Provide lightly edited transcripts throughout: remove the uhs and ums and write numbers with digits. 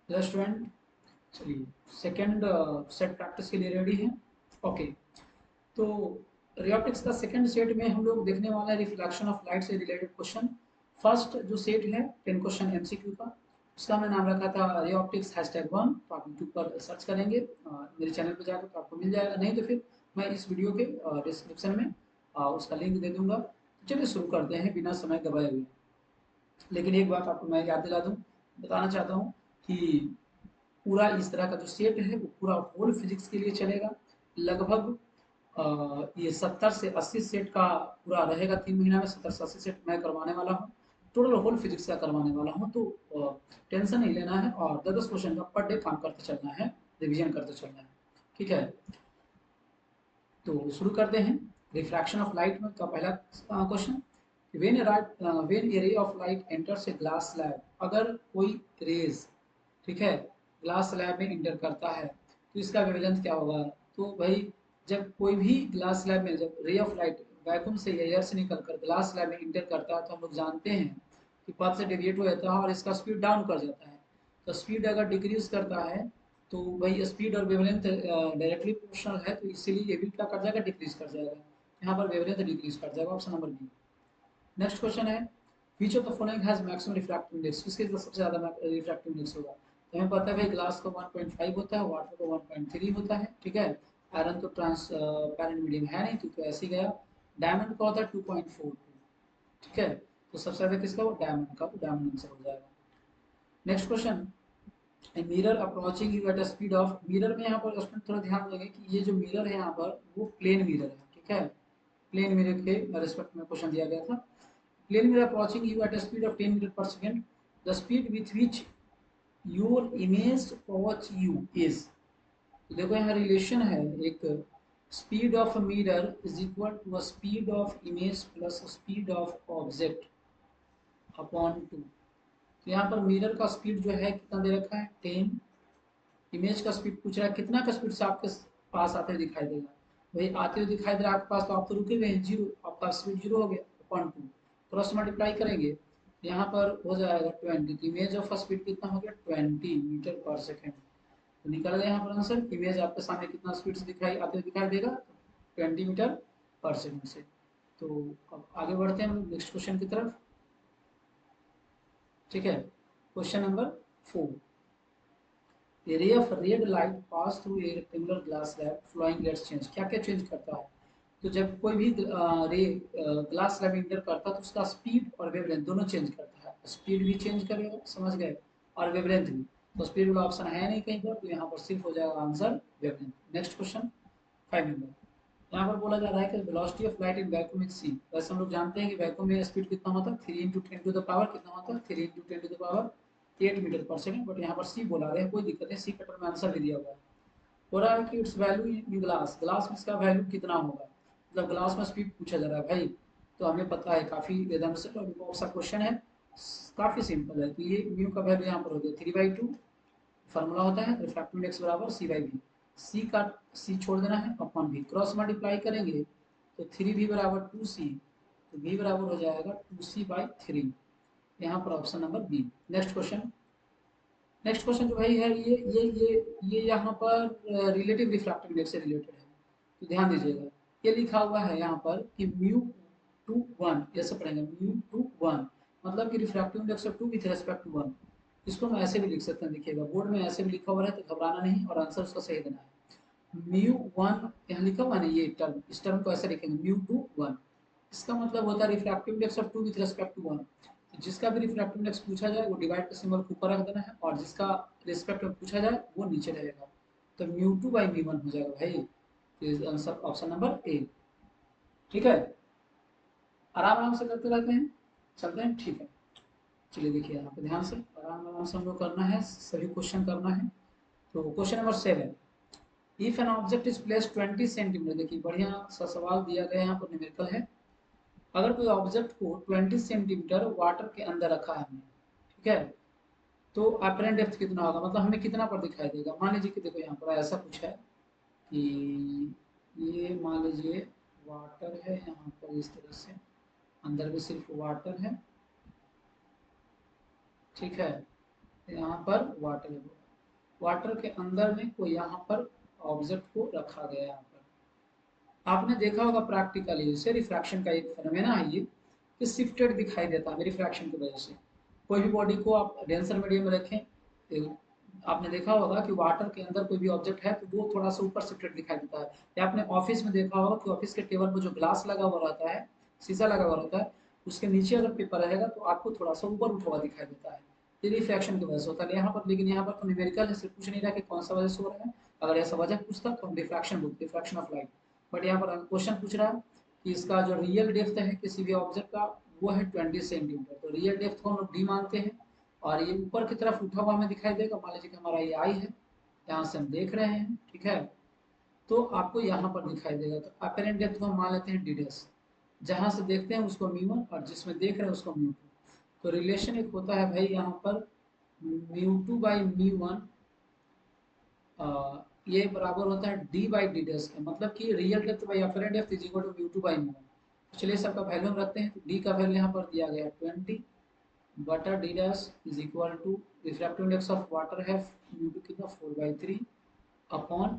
Student, चलिए second set practice के लिए रेडी है। ओके, तो रियोप्टिक्स का सेकंड सेट में हम लोग देखने वाला है रिफ्लेक्शन ऑफ लाइट से रिलेटेड क्वेश्चन। फर्स्ट जो सेट है 10 क्वेश्चन एमसीक्यू का, उसका मैं नाम रखा था रियोप्टिक्स #1। तो आप यूट्यूब पर सर्च करेंगे, मेरे चैनल पर जाकर तो आपको मिल जाएगा, नहीं तो फिर मैं इस वीडियो के डिस्क्रिप्शन में उसका लिंक दे दूंगा। तो चलिए शुरू करते हैं बिना समय गवाए हुए। लेकिन एक बात आपको मैं याद दिला दूं, बताना चाहता हूँ कि पूरा इस तरह का जो सेट है वो पूरा होल फिजिक्स के लिए चलेगा। लगभग ये 70 से 80 सेट का पूरा रहेगा 3 महीना में। 70 से 80 सेट मैं करवाने वाला हूँ, टोटल होल फिजिक्स का करवाने वाला हूँ। तो टेंशन नहीं लेना है और 10-10 क्वेश्चन का पर डे काम करते चलना है, रिविजन करते चलना है। ठीक है, तो शुरू करते हैं। रिफ्रैक्शन ऑफ लाइट में का पहला question, when A ray of light enters a glass slab, अगर कोई रेज, ठीक है, ग्लास स्लैब में इंटर करता है तो इसका वेवलेंथ क्या होगा। तो भाई जब कोई भी ग्लास स्लैब में जब रे ऑफ लाइट वैक्यूम से या एयर से निकलकर ग्लास स्लैब में इंटर करता है तो हम लोग जानते हैं कि पाथ से डेविएट हो जाता है और इसका स्पीड डाउन कर जाता है। तो स्पीड अगर डिक्रीज करता है तो भाई स्पीड और वेवलेंथ डायरेक्टली प्रोपोर्शनल है, तो इसीलिए ये भी क्या कर जाएगा, डिक्रीज कर जाएगा। यहाँ पर वेवलेंथ डिक्रीज कर जाएगा, option number B. Next question है, which of the following has maximum refractive index, किसके पास सबसे ज्यादा रिफ्रैक्टिव इंडेक्स होगा। तो हमें पता है भाई ग्लास का 1.5 होता है, वाटर का 1.3 होता है, ठीक है। आयरन तो ट्रांसपेरेंट मीडियम है नहीं तो ऐसे ही गया। डायमंड का होता है 2.42, ठीक है। तो सबसे ज्यादा किसका हो, डायमंड का, तो डायमंड आंसर हो जाएगा। Next question, mirror approaching you at speed of, mirror में यहाँ पर स्टूडेंट थोड़ा ध्यान देंगे कि ये जो मिरर है यहाँ पर वो प्लेन मिरर है, ठीक है। प्लेन मिरर के रिस्पेक्ट में क्वेश्चन दिया गया था। Plane mirror approaching you at speed of 10 metre per second, the speed with which your image approach you is. तो देखो यहाँ रिलेशन है एक, speed of mirror is equal to speed of image plus speed of object upon 2। तो यहाँ पर mirror का speed जो है कितना दे रखा है, 10। इमेज का स्पीड पूछ रहा है कितना का स्पीड से आपके पास आते हुए दिखाई देगा। भाई आते हुए दिखाई दे रहा है आपके पास तो आप तो रुके हुए हैं, जीरो, आपका स्पीड जीरो हो गया, अपॉन 2, क्रॉस मल्टीप्लाई करेंगे यहाँ पर हो जाएगा 20। तो इमेज ऑफ स्पीड कितना हो गया, 20 मीटर पर सेकेंड। तो निकल गया यहाँ पर आंसर। इमेज आपके सामने कितना स्पीड से दिखाई आते हुए दिखाई देगा, 20 मीटर पर सेकेंड से। तो अब आगे बढ़ते हैं हम लोग नेक्स्ट क्वेश्चन की तरफ, ठीक है। Question number 4, A ray of red light pass through a rectangular glass slab, flowing rates change, क्या क्या चेंज करता है। तो जब कोई भी रे ग्लास स्लैब इंटर करता है तो उसका स्पीड और वेवलेंथ दोनों चेंज करता है। स्पीड भी चेंज करेगा, समझ गए, और वेवलेंथ भी। तो स्पीड वाला ऑप्शन है नहीं कहीं पर, तो यहाँ पर सिर्फ हो जाएगा answer wavelength. Next question 5 number, यहाँ पर बोला जा रहा है कि velocity of light in vacuum is C. वैसे हम लोग जानते हैं कि वैक्यूम में स्पीड कितना होता है, 3 इंटू 10 टू द पावर कितना होता है, 3 into 10 to the power 8 metre per second. But यहाँ पर सी बोला रहे हैं, कोई दिक्कत नहीं, सी कटर में आंसर भी दिया हुआ है। हो रहा है कि it's value in glass, glass में इसका वैल्यू कितना होगा, मतलब ग्लास में स्पीड पूछा जा रहा है भाई। तो हमें पता है काफी एकदम से सा क्वेश्चन है, काफी सिंपल है। तो ये म्यू का वैल्यू यहाँ पर हो गया 3/2, फार्मूला होता है रिफ्रैक्टिव इंडेक्स बराबर C/V। सी का सी छोड़ देना है, अपॉन भी, क्रॉस मल्टीप्लाई करेंगे तो 3V बराबर 2C, तो V बराबर हो जाएगा 2C/3। यहाँ पर option number B. Next question, next question जो भाई है ये यहाँ पर रिलेटिव रिफ्रैक्टिव इंडेक्स से रिलेटेड है। तो ध्यान दीजिएगा, ये लिखा हुआ है यहाँ पर कि μ/1, ऐसे पढ़ेंगे μ/1, मतलब कि refractive index of 2 with respect to 1। इसको हम ऐसे भी लिख सकते हैं, देखिएगा बोर्ड में ऐसे भी लिखा हुआ है, तो घबराना नहीं और आंसर उसका सही देना है। μ1 यहाँ लिखा हुआ है ना, ये टर्म, इस टर्म को ऐसे लिखेंगे μ/1। इसका मतलब होता है refractive index of 2 with respect to 1। जिसका भी रिफ्रैक्टिव इंडेक्स पूछा जाए वो डिवाइड का सिंबल को ऊपर रख देना है, और जिसका रिस्पेक्ट में पूछा जाए वो नीचे रहेगा। तो μ2/μ1 हो जाएगा भाई। आंसर ऑप्शन नंबर ए, ठीक है। आराम आराम से करते रहते हैं, चलते हैं, ठीक है। चलिए देखिए यहाँ पे ध्यान से, आराम आराम से हम लोग करना है, सभी क्वेश्चन करना है। तो question number 7, if an object is place 20 centimetre, देखिए बढ़िया सा सवाल दिया गया है, यहाँ पर न्यूमेरिकल है। अगर कोई ऑब्जेक्ट को 20 सेंटीमीटर वाटर के अंदर रखा है हमने, ठीक है, तो अपरेंट डेप्थ कितना होगा, मतलब हमें कितना पर दिखाई देगा। मान लीजिए कि देखो यहाँ पर ऐसा कुछ है कि ये मान लीजिए वाटर है, यहाँ पर इस तरह से अंदर भी सिर्फ वाटर है, ठीक है, यहाँ पर वाटर है, वाटर के अंदर में कोई यहाँ पर ऑब्जेक्ट को रखा गया है। यहाँ पर आपने देखा होगा प्रैक्टिकली से रिफ्रैक्शन का एक फेनोमेना है ये कि शिफ्टेड दिखाई देता है रिफ्रैक्शन की वजह से। कोई भी बॉडी को आप डेंसर मीडियम में रखें, आपने देखा होगा कि वाटर के अंदर कोई भी ऑब्जेक्ट है तो वो थोड़ा सा ऊपर शिफ्टेड दिखाई देता है। या आपने ऑफिस में देखा होगा कि ऑफिस के टेबल पर जो ग्लास लगा हुआ रहता है, शीशा लगा हुआ रहता है, उसके नीचे अगर पेपर रहेगा तो आपको थोड़ा सा ऊपर उठा हुआ दिखाई देता है। ये रिफ्रैक्शन की वजह से होता है यहाँ पर। लेकिन यहाँ पर तो न्यूमेरिकल है, सिर्फ पूछ नहीं रहा कि कौन सा वजह से हो रहा है। अगर ऐसा वजह पूछता तो हम डिफ्रैक्शन बोलते, डिफ्रैक्शन ऑफ लाइट। बट यहाँ पर क्वेश्चन पूछ रहा है कि इसका जो रियल डेप्थ है किसी भी ऑब्जेक्ट का वो है 20 सेंटीमीटर। तो रियल डेप्थ को हम लोग डी मानते हैं और ये ऊपर की तरफ उठा हुआ हमें दिखाई देगा। मान लीजिए कि हमारा ये आई है, यहाँ से हम देख रहे हैं, ठीक है, तो आपको यहाँ पर दिखाई देगा। तो अपेरेंट डेप्थ को हम मान लेते हैं डी डैश, जहाँ से देखते हैं उसको म्यू1 और जिसमें देख रहे हैं उसको म्यू2। तो रिलेशन एक होता है भाई यहाँ पर म्यू2 बाई म्यू1, ये बराबर होता है डी बाई डी डैश का, मतलब कि real depth by apparent depth is equal to म्यू2 बाई म्यू1। चलिए सबका वैल्यू हम रखते हैं। तो डी का वैल्यू यहाँ पर दिया गया है 20 बटा D dash is equal to refractive index of water है म्यू2 कितना 4/3 अपॉन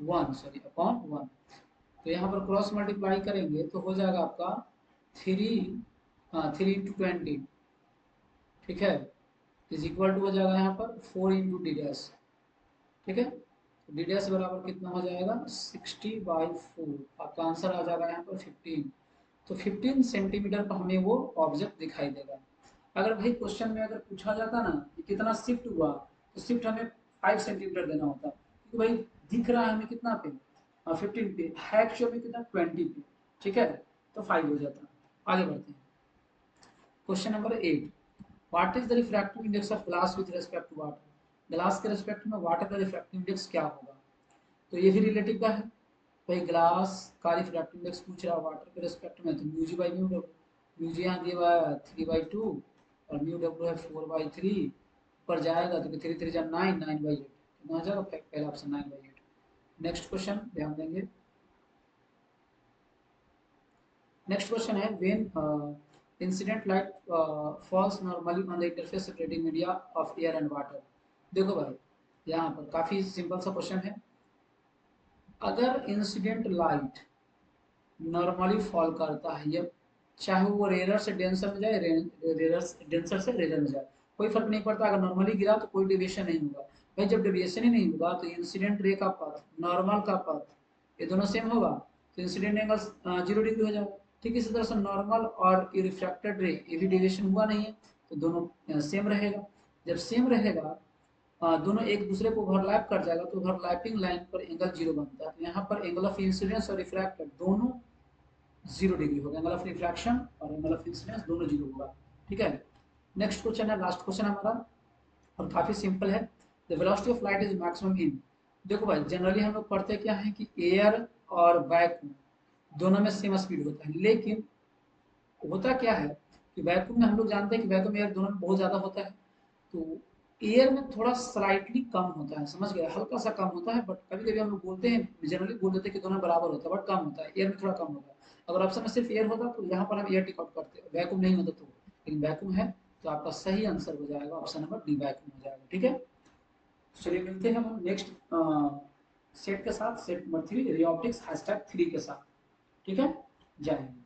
1, सॉरी अपॉन 1। तो यहाँ पर क्रॉस मल्टीप्लाई करेंगे तो हो जाएगा आपका 3 × 20, ठीक है, इज इक्वल टू हो जाएगा यहाँ पर 4 × डी डैश, ठीक है। तो डी डैश बराबर कितना हो जाएगा 60/4। आपका आंसर आ जाएगा यहाँ पर 15। तो 15 सेंटीमीटर पर हमें वो ऑब्जेक्ट दिखाई देगा। अगर भाई क्वेश्चन में अगर पूछा जाता ना कि कितना शिफ्ट हुआ तो शिफ्ट हमें 5 सेंटीमीटर देना होता, क्योंकि भाई दिख रहा है हमें कितना पे 15 पे, है एक्चुअल में कितना 20 पे, ठीक है, तो 5 हो जाता। आगे बढ़ते हैं। Question number 8, what is the refractive index of glass with respect to water. Glass के रिस्पेक्ट में वाटर का रिफ्रैक्टिव इंडेक्स क्या होगा। तो ये भी रिलेटिव का है भाई। ग्लास का रिफ्रैक्टिव इंडेक्स पूछ रहा है वाटर के रिस्पेक्ट में, तो mu G by mu W. Mu G यहाँ दिया हुआ है 3/2 और म्यू डब्ल्यू है 4/3। ऊपर जाएगा तो 3 3 जा 9, 9/8 कितना हो जाएगा, पहला ऑप्शन 9/8। नेक्स्ट क्वेश्चन ध्यान देंगे। नेक्स्ट क्वेश्चन है when incident light falls normally on the interface separating media of air and water. देखो भाई यहाँ पर काफी सिंपल सा क्वेश्चन है। अगर इंसिडेंट लाइट नॉर्मली फॉल करता है, ये चाहे वो रेयर से डेंसर में जाए, डेंसर से रेयर में जाए, कोई फर्क नहीं पड़ता। अगर नॉर्मली गिरा तो कोई डेविएशन नहीं होगा। भाई जब डेविएशन ही नहीं होगा तो इंसिडेंट रे का पथ, नॉर्मल का पथ, ये दोनों सेम होगा, तो इंसिडेंट एंगल 0 डिग्री हो जाएगा। ठीक इसी तरह से नॉर्मल और रिफ्रैक्टेड रे, ये भी डेविएशन हुआ नहीं है, तो दोनों सेम रहेगा। जब सेम रहेगा दोनों एक दूसरे को ओवरलैप कर जाएगा तो ओवरलैपिंग लाइन पर एंगल 0 बनता है। तो यहाँ पर एंगल ऑफ इंसिडेंस और रिफ्रैक्टेड दोनों 0 डिग्री होगा। एंगल ऑफ रिफ्रैक्शन और एंगल ऑफ इंसिडेंस दोनों 0 होगा, ठीक है। नेक्स्ट क्वेश्चन है, लास्ट क्वेश्चन हमारा और काफी सिंपल है। The velocity of light is maximum in. देखो भाई जनरली हम लोग पढ़ते क्या है कि एयर और वैक्यूम दोनों में सेम स्पीड होता है, लेकिन होता क्या है कि वैक्यूम में हम लोग जानते हैं कि वैक्यूम एयर दोनों में बहुत ज्यादा होता है, तो एयर में थोड़ा स्लाइटली कम होता है, समझ गए, हल्का सा कम होता है। बट कभी कभी हम लोग बोलते हैं, जनरली बोल देते हैं कि दोनों बराबर होता है, बट कम होता है, एयर में थोड़ा कम होता है। अगर ऑप्शन में सिर्फ एयर होता तो यहाँ पर हम एयर टिक आउट करते, वैक्यूम नहीं होता तो, लेकिन वैक्यूम है तो आपका सही आंसर हो जाएगा ऑप्शन नंबर डी, वैक्यूम हो जाएगा, ठीक है। चलिए मिलते हैं हम नेक्स्ट सेट के साथ, सेट नंबर 3 रियोप्टिक्स #3 के साथ, ठीक है। जय हिंद।